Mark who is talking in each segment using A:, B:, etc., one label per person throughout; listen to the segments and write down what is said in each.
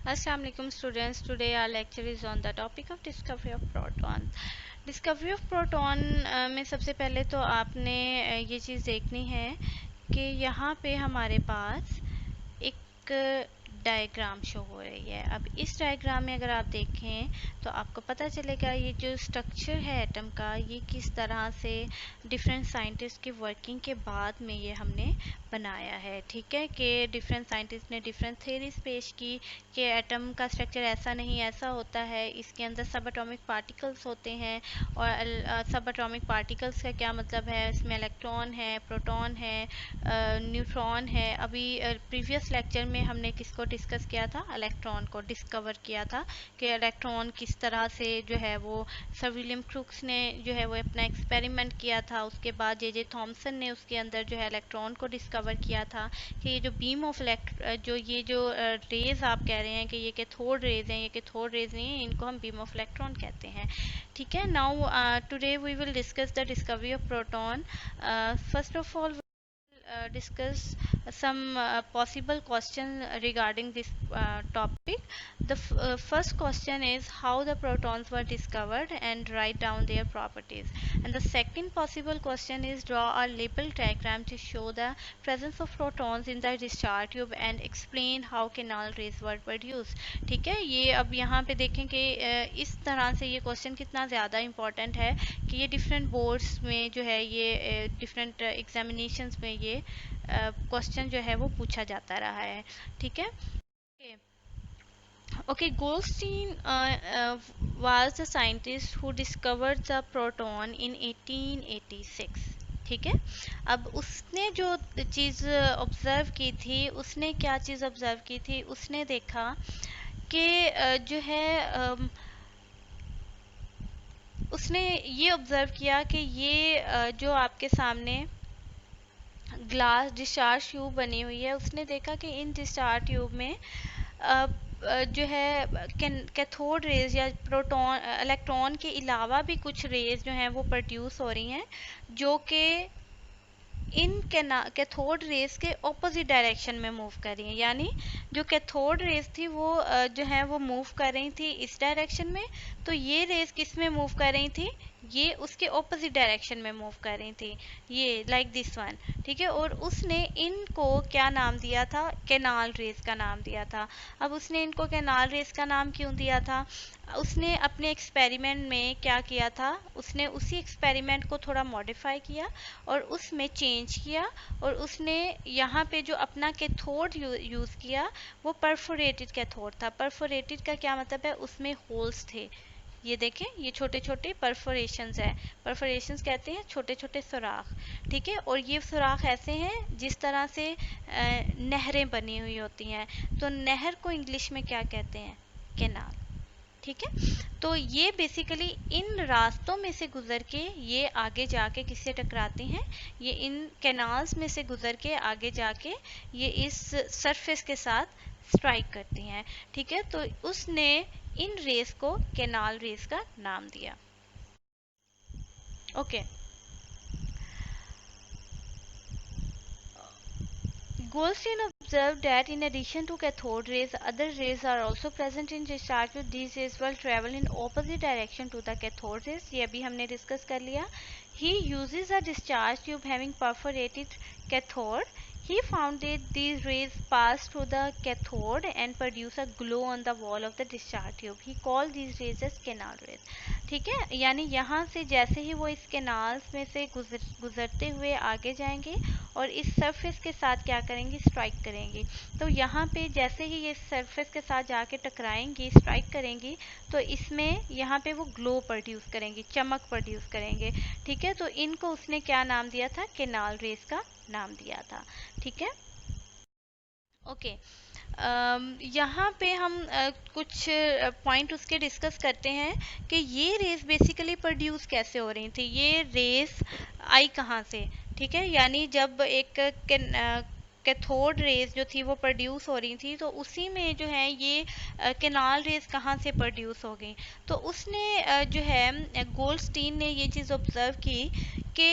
A: Assalamu alaikum students. Today our lecture is on the topic of discovery of proton. Discovery of proton में सबसे पहले तो आपने ये चीज़ देखनी है कि यहाँ पे हमारे पास एक डायग्राम शो हो रही है। अब इस डायग्राम में अगर आप देखें तो आपको पता चलेगा ये जो स्ट्रक्चर है एटम का, ये किस तरह से डिफरेंट साइंटिस्ट की वर्किंग के बाद में ये हमने बनाया है। ठीक है कि डिफरेंट साइंटिस्ट ने डिफरेंट थ्योरीज पेश की कि एटम का स्ट्रक्चर ऐसा नहीं ऐसा होता है, इसके अंदर सब एटॉमिक पार्टिकल्स होते हैं। और सब एटॉमिक पार्टिकल्स का क्या मतलब है, इसमें इलेक्ट्रॉन है, प्रोटॉन है, न्यूट्रॉन है। अभी प्रीवियस लेक्चर में हमने किसको डिस्कस किया था, इलेक्ट्रॉन को डिस्कवर किया था कि इलेक्ट्रॉन किस तरह से जो है वो सर विलियम क्रूक्स ने जो है वो अपना एक्सपेरिमेंट किया था। उसके बाद जे थॉमसन ने उसके अंदर जो है इलेक्ट्रॉन को डिस्कवर किया था कि ये जो बीम ऑफ जो रेज आप कह रहे हैं कि ये कैथोड रेज हैं, ये कैथोड रेज नहीं है, इनको हम बीम ऑफ इलेक्ट्रॉन कहते हैं। ठीक है। Now today we will discuss the discovery of proton. First of all discuss some possible question regarding this topic. The first question is how the protons were discovered and write down their properties. And the second possible question is draw a label diagram to show the presence of protons in the discharge tube and explain how canal rays were produced. ठीक है, ये अब यहाँ पे देखें कि इस तरह से ये क्वेश्चन कितना ज़्यादा इम्पोर्टेंट है कि ये डिफरेंट बोर्ड्स में जो है ये डिफरेंट एग्जामिनेशंस में ये क्वेश्चन जो है वो पूछा जाता रहा है। ठीक है। Okay, Goldstein was the scientist who discovered the proton in 1886. ठीक है। अब उसने जो चीज़ ऑब्जर्व की थी, उसने क्या चीज़ ऑब्जर्व की थी, उसने देखा कि जो है उसने ये ऑब्जर्व किया कि ये जो आपके सामने ग्लास डिस्चार्ज ट्यूब बनी हुई है, उसने देखा कि इन डिस्चार्ज ट्यूब में जो है कैथोड रेज या प्रोटॉन इलेक्ट्रॉन के अलावा भी कुछ रेज जो हैं वो प्रोड्यूस हो रही हैं जो कि इन कैथोड रेज के ऑपोजिट डायरेक्शन में मूव कर रही हैं। यानी जो कैथोड रेज थी वो जो है वो मूव कर रही थी इस डायरेक्शन में, तो ये रेज किस में मूव कर रही थी, ये उसके ऑपोजिट डायरेक्शन में मूव कर रही थी, ये लाइक दिस वन। ठीक है। और उसने इनको क्या नाम दिया था, कैनाल रेज का नाम दिया था। अब उसने इनको कैनाल रेज का नाम क्यों दिया था, उसने अपने एक्सपेरिमेंट में क्या किया था, उसने उसी एक्सपेरिमेंट को थोड़ा मॉडिफाई किया और उसमें चेंज किया और उसने यहाँ पे जो अपना कैथोड यूज़ किया वो परफोरेटेड कैथोड था। परफोरेटेड का क्या मतलब है, उसमें होल्स थे। ये देखें, ये छोटे छोटे परफोरेशंस है, परफोरेशंस कहते हैं छोटे छोटे सुराख। ठीक है। और ये सुराख ऐसे हैं जिस तरह से नहरें बनी हुई होती हैं, तो नहर को इंग्लिश में क्या कहते हैं, कैनाल। ठीक है। तो ये बेसिकली इन रास्तों में से गुजर के ये आगे जाके किससे टकराते हैं, ये इन कैनाल्स में से गुजर के आगे जाके ये इस सरफेस के साथ स्ट्राइक करती हैं। ठीक है। तो उसने इन रेस को कैनाल रेस का नाम दिया। Okay. Goldstein observed that in addition to cathode rays, other rays are also present in discharge tube. These rays will travel in opposite direction to the cathode rays. ये अभी हमने discuss कर लिया। He uses a discharge tube having perforated cathode. He found that these rays pass through the cathode and produce a glow on the wall of the discharge tube. He called these rays as canal rays. ठीक है। यानी यहाँ से जैसे ही वो इस canals में से गुजरते हुए आगे जाएंगे और इस सरफेस के साथ क्या करेंगी, स्ट्राइक करेंगी। तो यहाँ पे जैसे ही ये सरफेस के साथ जाके टकराएंगी, स्ट्राइक करेंगी, तो इसमें यहाँ पे वो ग्लो प्रोड्यूस करेंगी, चमक प्रोड्यूस करेंगे। ठीक है। तो इनको उसने क्या नाम दिया था, कैनाल रेस का नाम दिया था। ठीक है। ओके। यहाँ पे हम कुछ पॉइंट उसके डिस्कस करते हैं कि ये रेस बेसिकली प्रोड्यूस कैसे हो रही थी, ये रेस आई कहाँ से। ठीक है। यानी जब एक कैथोड रेज जो थी वो प्रोड्यूस हो रही थी, तो उसी में जो है ये कैनाल रेज कहाँ से प्रोड्यूस हो गई। तो उसने जो है गोल्डस्टीन ने ये चीज़ ऑब्जर्व की कि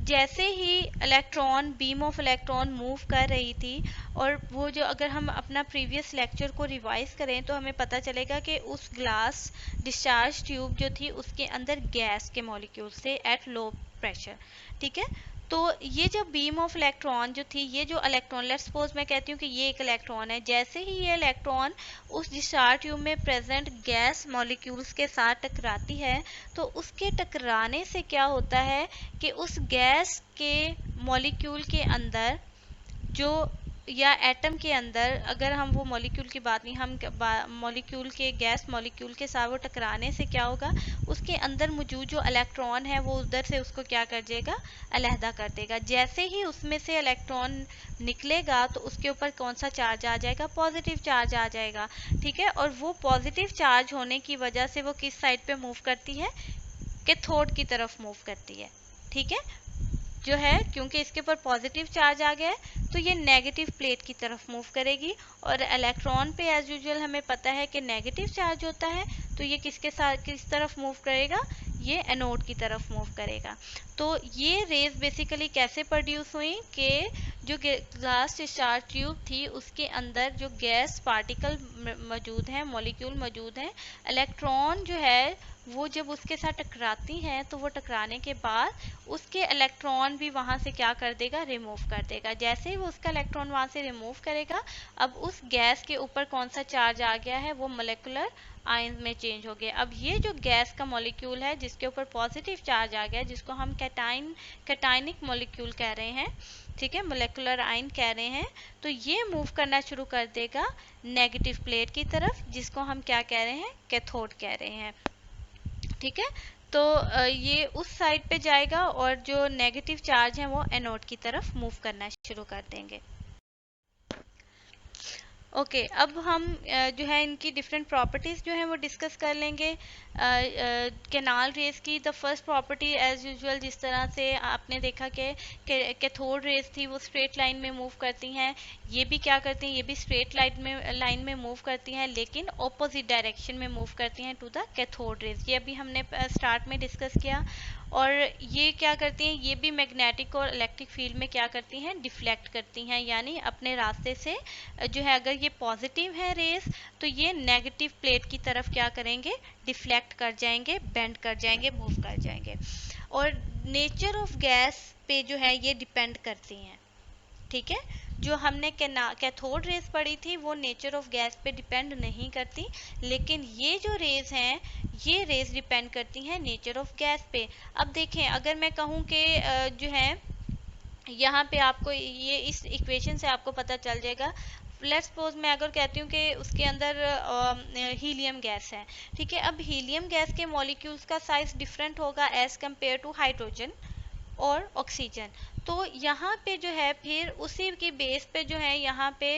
A: जैसे ही electron, beam of electron move कर रही थी, और वो जो, अगर हम अपना प्रीवियस लेक्चर को रिवाइज करें तो हमें पता चलेगा कि उस ग्लास डिस्चार्ज ट्यूब जो थी उसके अंदर गैस के मॉलिक्यूल्स थे एट लो प्रेशर। ठीक है, तो ये जो बीम ऑफ इलेक्ट्रॉन जो थी, ये जो इलेक्ट्रॉन, लेट्स सपोज मैं कहती हूँ कि ये एक इलेक्ट्रॉन है, जैसे ही ये इलेक्ट्रॉन उस डिस्चार्ज ट्यूब में प्रेजेंट गैस मॉलिक्यूल्स के साथ टकराती है, तो उसके टकराने से क्या होता है कि उस गैस के मॉलिक्यूल के अंदर जो, या एटम के अंदर, अगर हम वो मॉलिक्यूल की बात नहीं, हम मॉलिक्यूल के, गैस मॉलिक्यूल के साथ वो टकराने से क्या होगा, उसके अंदर मौजूद जो इलेक्ट्रॉन है वो उधर से उसको क्या कर देगा, अलहदा कर देगा। जैसे ही उसमें से इलेक्ट्रॉन निकलेगा तो उसके ऊपर कौन सा चार्ज आ जाएगा, पॉजिटिव चार्ज आ जाएगा। ठीक है, और वो पॉजिटिव चार्ज होने की वजह से वो किस साइड पे मूव करती है, कैथोड की तरफ मूव करती है। ठीक है, जो है, क्योंकि इसके ऊपर पॉजिटिव चार्ज आ गया है तो ये नेगेटिव प्लेट की तरफ मूव करेगी, और इलेक्ट्रॉन पे एज यूजुअल हमें पता है कि नेगेटिव चार्ज होता है, तो ये किसके साथ, किस तरफ मूव करेगा, ये एनोड की तरफ मूव करेगा। तो ये रेज बेसिकली कैसे प्रोड्यूस हुई कि जो ग्लास डिस्चार्ज ट्यूब थी उसके अंदर जो गैस पार्टिकल मौजूद हैं, मॉलिक्यूल मौजूद हैं, इलेक्ट्रॉन जो है वो जब उसके साथ टकराती हैं तो वो टकराने के बाद उसके इलेक्ट्रॉन भी वहाँ से क्या कर देगा, रिमूव कर देगा। जैसे ही वो उसका इलेक्ट्रॉन वहाँ से रिमूव करेगा, अब उस गैस के ऊपर कौन सा चार्ज आ गया है, वो मोलेकुलर आयन में चेंज हो गया। अब ये जो गैस का मॉलिक्यूल है जिसके ऊपर पॉजिटिव चार्ज आ गया, जिसको हम कैटाइनिक मॉलिक्यूल कह रहे हैं, ठीक है, मोलेकुलर आयन कह रहे हैं, तो ये मूव करना शुरू कर देगा नेगेटिव प्लेट की तरफ, जिसको हम क्या कह रहे हैं, कैथोड कह रहे हैं। ठीक है, तो ये उस साइड पे जाएगा और जो नेगेटिव चार्ज है वो एनोड की तरफ मूव करना शुरू कर देंगे। ओके, अब हम जो है इनकी डिफरेंट प्रॉपर्टीज़ जो हैं वो डिस्कस कर लेंगे। कैनाल रेज की the first property as usual, जिस तरह से आपने देखा कि कैथोड रेज थी वो स्ट्रेट लाइन में मूव करती हैं, ये भी क्या करती हैं, ये भी स्ट्रेट लाइन में मूव करती हैं, लेकिन ऑपोजिट डायरेक्शन में मूव करती हैं टू द कैथोड रेज। ये अभी हमने स्टार्ट में डिस्कस किया। और ये क्या करती हैं, ये भी मैग्नेटिक और इलेक्ट्रिक फील्ड में क्या करती हैं, डिफ्लेक्ट करती हैं, यानी अपने रास्ते से जो है, अगर ये पॉजिटिव है रेस तो ये नेगेटिव प्लेट की तरफ क्या करेंगे, डिफ्लेक्ट कर जाएंगे, बेंड कर जाएंगे, मूव कर जाएंगे। और नेचर ऑफ गैस पे जो है ये डिपेंड करती हैं। ठीक है, जो हमने कैथोड रेज पढ़ी थी वो नेचर ऑफ गैस पे डिपेंड नहीं करती, लेकिन ये जो रेज हैं ये रेज डिपेंड करती हैं नेचर ऑफ गैस पे। अब देखें, अगर मैं कहूँ कि जो है यहाँ पे आपको ये इस इक्वेशन से आपको पता चल जाएगा। लेट्स सपोज मैं अगर कहती हूँ कि उसके अंदर हीलियम गैस है, ठीक है, अब हीलियम गैस के मॉलिक्यूल्स का साइज डिफरेंट होगा एज कम्पेयर टू हाइड्रोजन और ऑक्सीजन। तो यहाँ पे जो है फिर उसी की बेस पे जो है यहाँ पे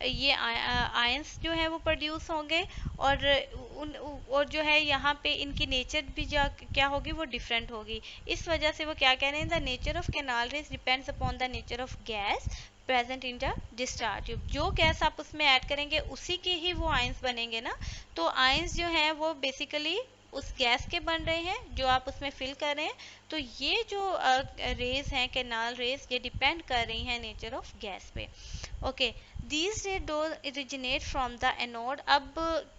A: ये आयंस जो है वो प्रोड्यूस होंगे, और जो है यहाँ पे इनकी नेचर भी जो क्या होगी, वो डिफरेंट होगी। इस वजह से वो क्या कह रहे हैं, the nature of canal raise depends upon the nature of gas present in the discharge tube. जो गैस आप उसमें ऐड करेंगे उसी के ही वो आयंस बनेंगे ना, तो आयंस जो है वो बेसिकली उस गैस के बन रहे हैं जो आप उसमें फिल कर रहे हैं। तो ये जो रेज हैं, कैनाल रेज, ये डिपेंड कर रही हैं नेचर ऑफ गैस पे। Okay, these rays do originate from the anode. अब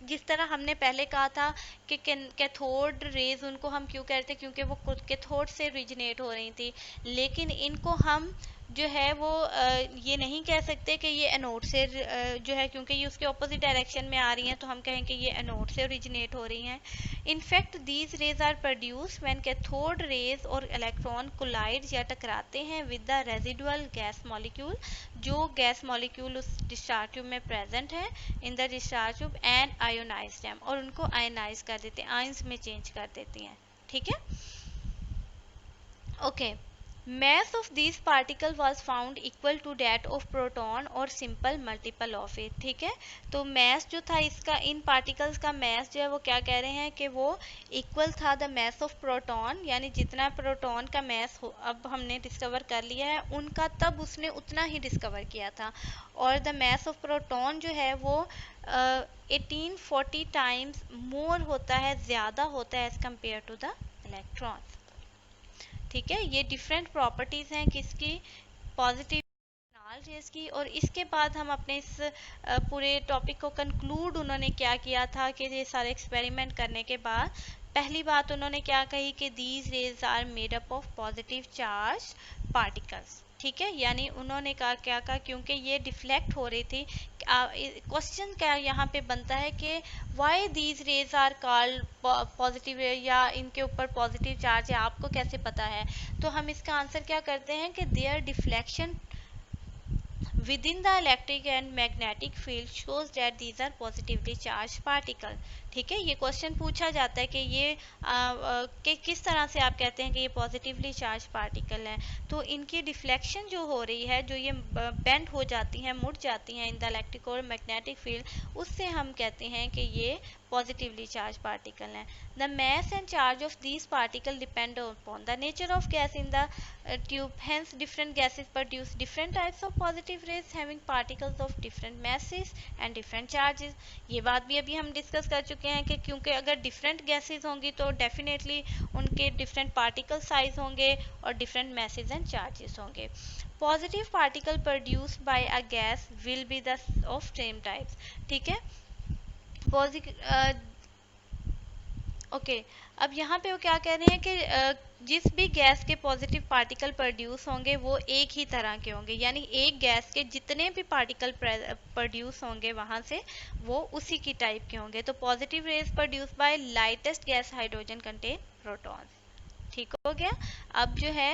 A: जिस तरह हमने पहले कहा था कि कैथोड रेज उनको हम क्यों कहते हैं, क्योंकि वो कैथोड से ओरिजिनेट हो रही थी, लेकिन इनको हम जो है वो ये नहीं कह सकते कि ये एनोड से जो है, क्योंकि ये उसके ऑपोजिट डायरेक्शन में आ रही हैं, तो हम कहें कि ये एनोड से ओरिजिनेट हो रही हैं। In fact these rays are produce when cathode rays और इलेक्ट्रॉन कोलाइड या टकराते हैं with the residual gas molecule, जो गैस मॉलिक्यूल उस डिस्चार्ज ट्यूब में प्रेजेंट है in the discharge tube, and ionize them, और उनको आयनाइज कर देते हैं, आयंस में चेंज कर देती हैं। ठीक है, okay. Mass of these particle was found equal to that of proton और simple multiple of it। ठीक है, तो mass जो था इसका, इन particles का mass जो है वो क्या कह रहे हैं कि वो equal था the mass of proton, यानी जितना प्रोटॉन का mass हो, अब हमने डिस्कवर कर लिया है उनका, तब उसने उतना ही डिस्कवर किया था। और the mass of proton जो है वो 1840 टाइम्स मोर होता है, ज़्यादा होता है as compare to the electron. ठीक है, ये डिफरेंट प्रॉपर्टीज हैं किसकी, पॉजिटिव रेज की। और इसके बाद हम अपने इस पूरे टॉपिक को कंक्लूड उन्होंने क्या किया था कि ये सारे एक्सपेरिमेंट करने के बाद पहली बात उन्होंने क्या कही कि these rays are made up of positive charge particles. ठीक है, यानी उन्होंने कहा क्या कहा, क्योंकि ये डिफ्लेक्ट हो रही थी। क्वेश्चन क्या यहाँ पे बनता है कि why these rays are called positive, या इनके ऊपर पॉजिटिव चार्ज है, आपको कैसे पता है? तो हम इसका आंसर क्या करते हैं कि their deflection within the electric and magnetic field shows that these are positively charged particle। ठीक है, ये क्वेश्चन पूछा जाता है कि ये कि किस तरह से आप कहते हैं कि ये पॉजिटिवली चार्ज पार्टिकल है। तो इनकी डिफ्लेक्शन जो हो रही है, जो ये बेंड हो जाती हैं, मुड़ जाती हैं इन द इलेक्ट्रिक और मैग्नेटिक फील्ड, उससे हम कहते हैं कि ये पॉजिटिवली चार्ज पार्टिकल हैं। The mass and charge of these particles depend upon the nature of gas in the tube, hence different gases produce different types of positive rays having particles of different masses and different charges। ये बात भी अभी हम discuss कर चुके हैं कि क्योंकि अगर डिफरेंट गैसेस होंगी तो डेफिनेटली उनके डिफरेंट पार्टिकल साइज होंगे और डिफरेंट मैसेज एंड चार्जेस होंगे। Positive particle produced by a gas will be the of same types. ठीक है, ओके अब यहाँ पे वो क्या कह रहे हैं कि जिस भी गैस के पॉजिटिव पार्टिकल प्रोड्यूस होंगे वो एक ही तरह के होंगे, यानी एक गैस के जितने भी पार्टिकल प्रोड्यूस होंगे वहाँ से वो उसी की टाइप के होंगे। तो positive raise produce by lightest gas hydrogen contain protons. ठीक हो गया। अब जो है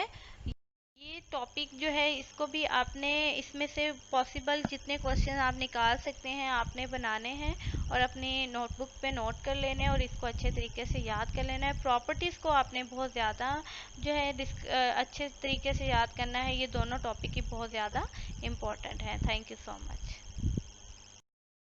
A: ये टॉपिक जो है इसको भी आपने इसमें से पॉसिबल जितने क्वेश्चन आप निकाल सकते हैं आपने बनाने हैं और अपनी नोटबुक पे नोट कर लेने हैं और इसको अच्छे तरीके से याद कर लेना है। प्रॉपर्टीज़ को आपने बहुत ज़्यादा जो है अच्छे तरीके से याद करना है। ये दोनों टॉपिक ही बहुत ज़्यादा इम्पोर्टेंट है। Thank you so much.